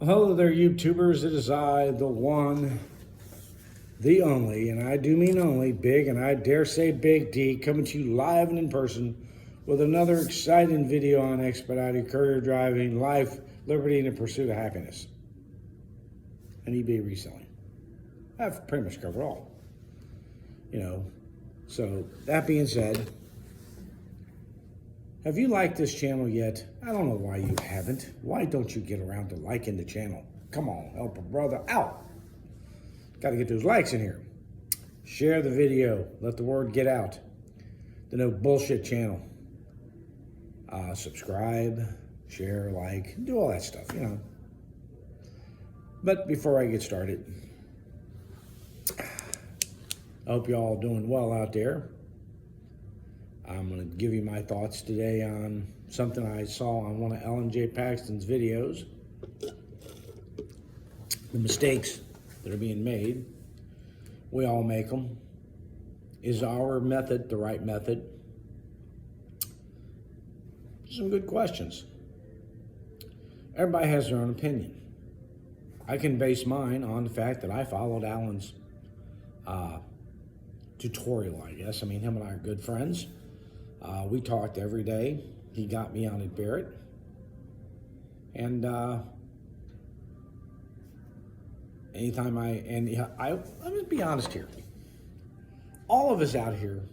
Hello there, YouTubers. It is I, the one, the only, and I do mean only, Big, and I dare say Big D, coming to you live and in person with another exciting video on expediting, courier driving, life, liberty, and the pursuit of happiness, and eBay reselling. I've pretty much covered all. So that being said, have you liked this channel yet? I don't know why you haven't. Why don't you get around to liking the channel? Come on, help a brother out. Got to get those likes in here. Share the video. Let the word get out. The No Bullshit channel. Subscribe, share, like, do all that stuff, But before I get started, I hope you all doing well out there. I'm going to give you my thoughts today on something I saw on one of Ellen J. Paxton's videos. The mistakes that are being made. We all make them. Is our method the right method? Some good questions. Everybody has their own opinion. I can base mine on the fact that I followed Alan's tutorial, I guess. I mean, him and I are good friends. We talked every day. He got me on at Barrett. And anytime let me be honest here. All of us out here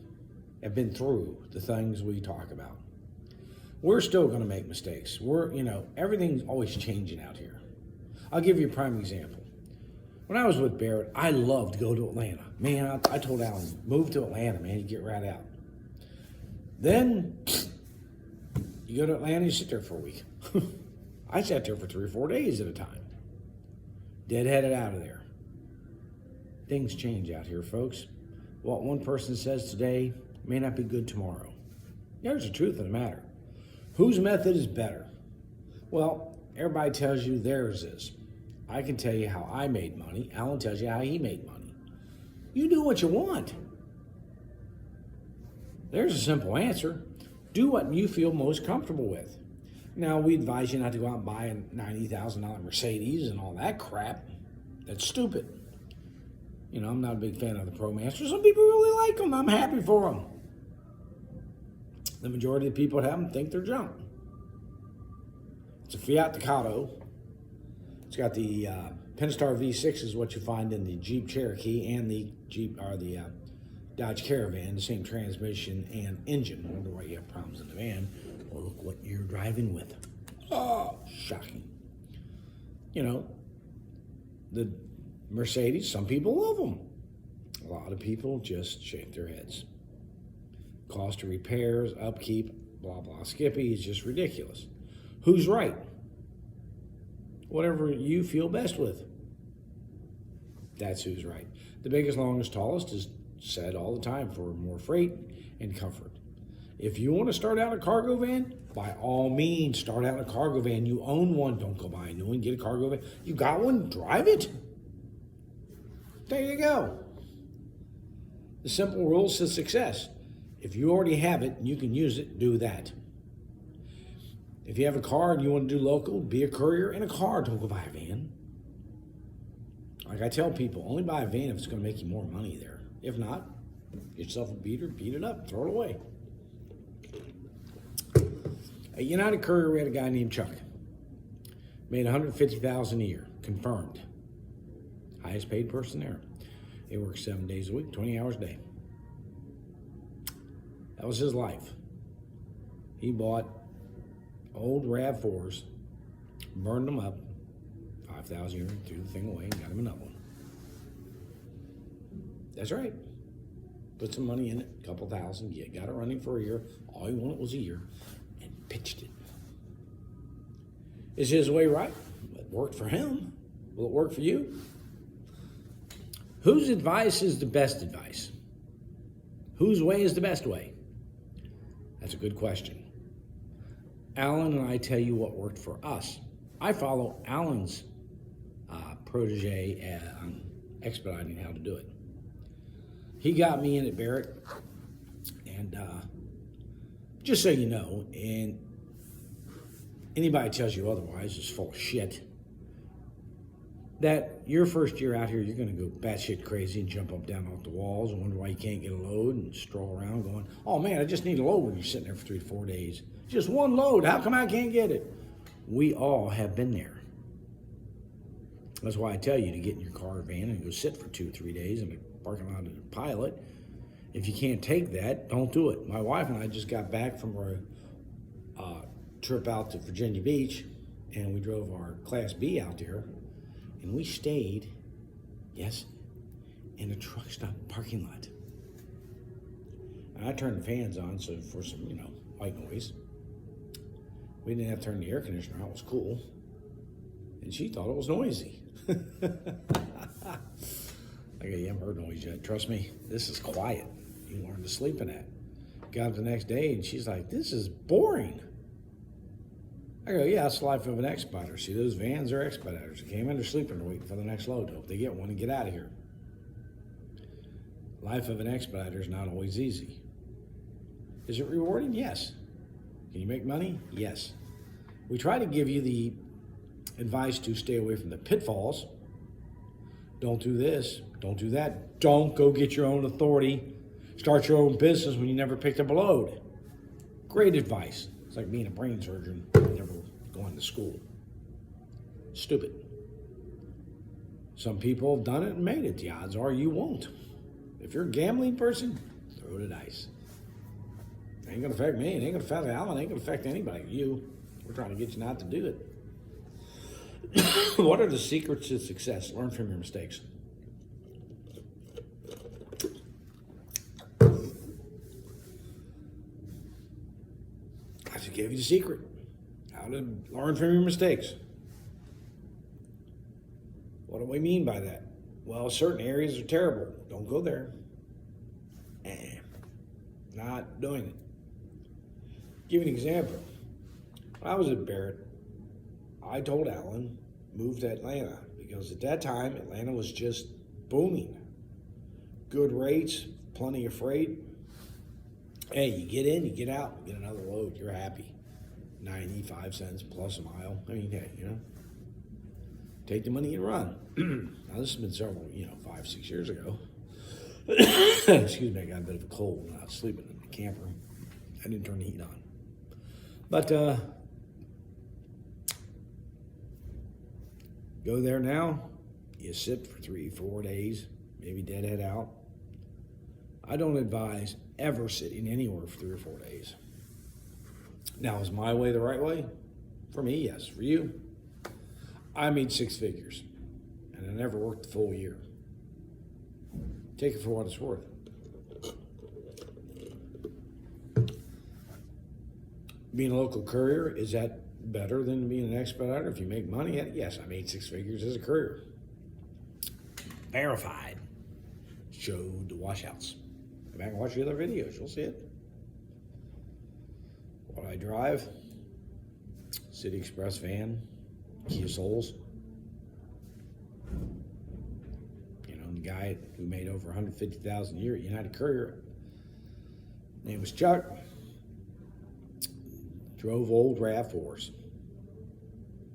have been through the things we talk about. We're still going to make mistakes. Everything's always changing out here. I'll give you a prime example. When I was with Barrett, I loved to go to Atlanta. Man, I told Alan, move to Atlanta, man, you get right out. Then you go to Atlanta, you sit there for a week. I sat there for 3 or 4 days at a time. Deadheaded out of there. Things change out here, folks. What one person says today may not be good tomorrow. There's the truth of the matter. Whose method is better? Well, everybody tells you theirs is. I can tell you how I made money. Alan tells you how he made money. You do what you want. There's a simple answer. Do what you feel most comfortable with. Now, we advise you not to go out and buy a $90,000 Mercedes and all that crap. That's stupid. I'm not a big fan of the ProMaster. Some people really like them. I'm happy for them. The majority of the people that have them think they're junk. It's a Fiat Ducato. It's got the Pentastar V6 is what you find in the Jeep Cherokee and the Dodge Caravan, the same transmission and engine. I wonder why you have problems in the van. Well, look what you're driving with. Oh, shocking. The Mercedes, some people love them. A lot of people just shake their heads. Cost of repairs, upkeep, blah, blah, Skippy is just ridiculous. Who's right? Whatever you feel best with. That's who's right. The biggest, longest, tallest is said all the time for more freight and comfort. If you want to start out a cargo van, by all means, start out a cargo van. You own one. Don't go buy a new one. Get a cargo van. You got one? Drive it. There you go. The simple rules to success. If you already have it and you can use it, do that. If you have a car and you want to do local, be a courier in a car. Don't go buy a van. Like I tell people, only buy a van if it's going to make you more money there. If not, get yourself a beater, beat it up, throw it away. At United Courier, we had a guy named Chuck. Made $150,000 a year, confirmed. Highest paid person there. He works 7 days a week, 20 hours a day. That was his life. He bought old RAV4s, burned them up, 5,000 a year, threw the thing away, and got him another one. That's right. Put some money in it, a couple thousand, you got it running for a year. All he wanted was a year, and pitched it. Is his way right? It worked for him. Will it work for you? Whose advice is the best advice? Whose way is the best way? That's a good question. Alan and I tell you what worked for us. I follow Alan's protege on expediting how to do it. He got me in at Barrett, and just so you know, and anybody tells you otherwise is full of shit. that your first year out here, you're going to go batshit crazy and jump up down off the walls and wonder why you can't get a load and stroll around going, oh man, I just need a load when you're sitting there for 3 to 4 days. Just one load. How come I can't get it? We all have been there. That's why I tell you to get in your car or van and go sit for 2 or 3 days in the parking lot of the Pilot. If you can't take that, don't do it. My wife and I just got back from our trip out to Virginia Beach, and we drove our Class B out there, and we stayed, yes, in a truck stop parking lot. And I turned the fans on so for some, white noise. We didn't have to turn the air conditioner on. It was cool. And she thought it was noisy. I go, you haven't heard noise yet. Trust me, this is quiet. You learn to sleep in that. Got up the next day, and she's like, this is boring. I go, yeah, it's the life of an expediter. See, those vans are expediters. They came in, they're sleeping, they're waiting for the next load. Hope they get one and get out of here. Life of an expediter is not always easy. Is it rewarding? Yes. Can you make money? Yes. We try to give you the advice to stay away from the pitfalls. Don't do this. Don't do that. Don't go get your own authority. Start your own business when you never picked up a load. Great advice. It's like being a brain surgeon, never going to school. Stupid. Some people have done it and made it. The odds are you won't. If you're a gambling person, throw the dice. It ain't going to affect me. It ain't going to affect Alan. It ain't going to affect anybody. You. We're trying to get you not to do it. What are the secrets to success? Learn from your mistakes. I just gave you the secret. How to learn from your mistakes. What do we mean by that? Well, certain areas are terrible. Don't go there. Not doing it. Give you an example. When I was at Barrett, I told Alan, move to Atlanta, because at that time, Atlanta was just booming. Good rates, plenty of freight. Hey, you get in, you get out, you get another load, you're happy. 95 cents plus a mile. I mean, hey, take the money and run. Now, this has been several, 5, 6 years ago. Excuse me, I got a bit of a cold when I was sleeping in the camper. I didn't turn the heat on. But go there now, you sit for 3, 4 days, maybe deadhead out. I don't advise ever sitting anywhere for 3 or 4 days. Now, is my way the right way? For me, yes. For you, I made 6 figures, and I never worked the full year. Take it for what it's worth. Being a local courier, is that better than being an expediter? If you make money at it, yes, I made 6 figures as a courier. Verified. Showed the washouts. Go back and watch the other videos, you'll see it. What I drive, City Express van, Kia Souls. The guy who made over $150,000 a year at United Courier, name was Chuck, drove old RAV4s.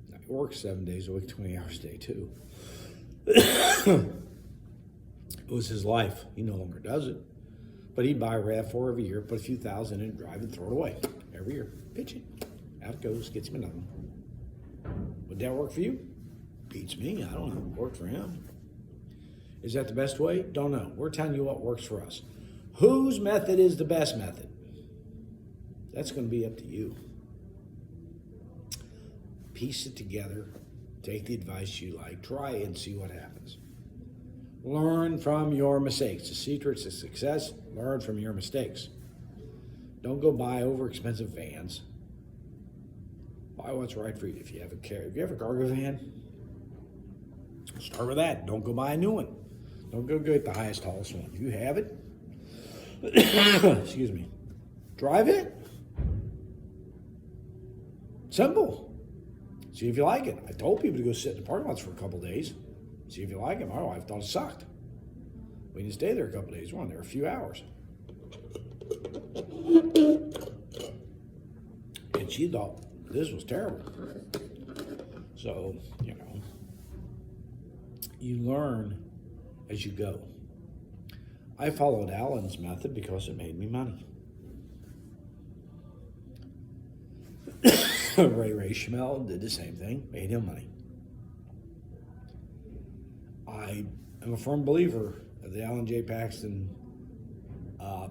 He worked 7 days a week, 20 hours a day too. It was his life. He no longer does it. But he'd buy a RAV4 every year, put a few thousand in, drive it, throw it away. Every year, pitch it. Out it goes, gets him another one. Would that work for you? Beats me, I don't know. It worked for him. Is that the best way? Don't know. We're telling you what works for us. Whose method is the best method? That's going to be up to you. Piece it together. Take the advice you like. Try it and see what happens. Learn from your mistakes. The secret to success, learn from your mistakes. Don't go buy over-expensive vans. Buy what's right for you. If you have a cargo van, start with that. Don't go buy a new one. Don't go get the highest, tallest one. If you have it, excuse me, drive it. Simple. See if you like it. I told people to go sit in the parking lots for a couple days. See if you like it. My wife thought it sucked. We didn't stay there a couple days. We were there a few hours. And she thought this was terrible. So, You learn as you go. I followed Alan's method because it made me money. Ray Schmel did the same thing, made him money. I am a firm believer of the Alan J. Paxton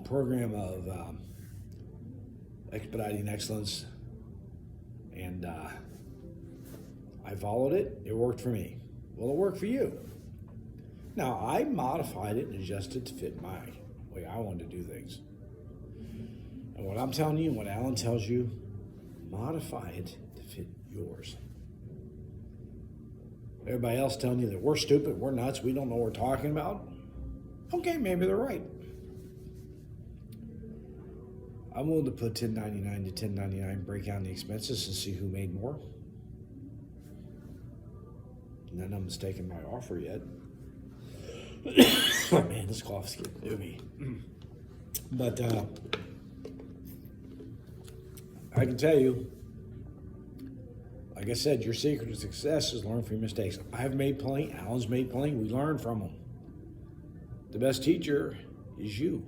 program of Expediting Excellence, and I followed it. It worked for me. Will it work for you? Now, I modified it and adjusted to fit my way I wanted to do things. And what I'm telling you, and what Alan tells you, modify it to fit yours. Everybody else telling you that we're stupid, we're nuts, we don't know what we're talking about. Okay, maybe they're right. I'm willing to put 1099 to 1099, break down the expenses and see who made more. None of them's taken my offer yet. Oh man, this cough's getting to me. But I can tell you, like I said, your secret to success is learn from your mistakes. I've made plenty, Alan's made plenty, we learn from them. The best teacher is you.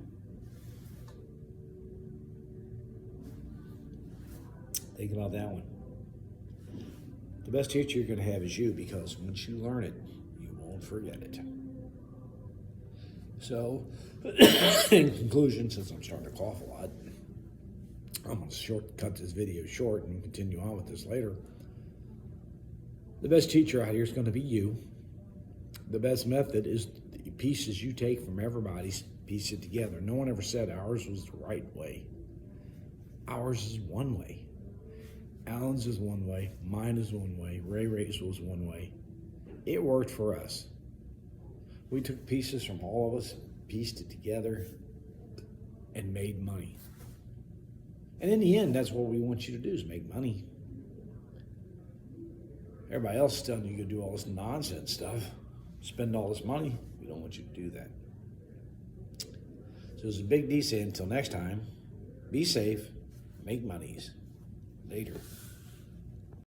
Think about that one. The best teacher you're going to have is you, because once you learn it, you won't forget it. So, in conclusion, since I'm starting to cough a lot, I'm going to cut this video short and continue on with this later. The best teacher out here is going to be you. The best method is the pieces you take from everybody's, piece it together. No one ever said ours was the right way. Ours is one way. Alan's is one way, mine is one way, Ray's was one way. It worked for us. We took pieces from all of us, pieced it together, and made money. And in the end, that's what we want you to do, is make money. Everybody else is telling you to do all this nonsense stuff, spend all this money. We don't want you to do that. So it's a big D saying, until next time, be safe, make monies. Later.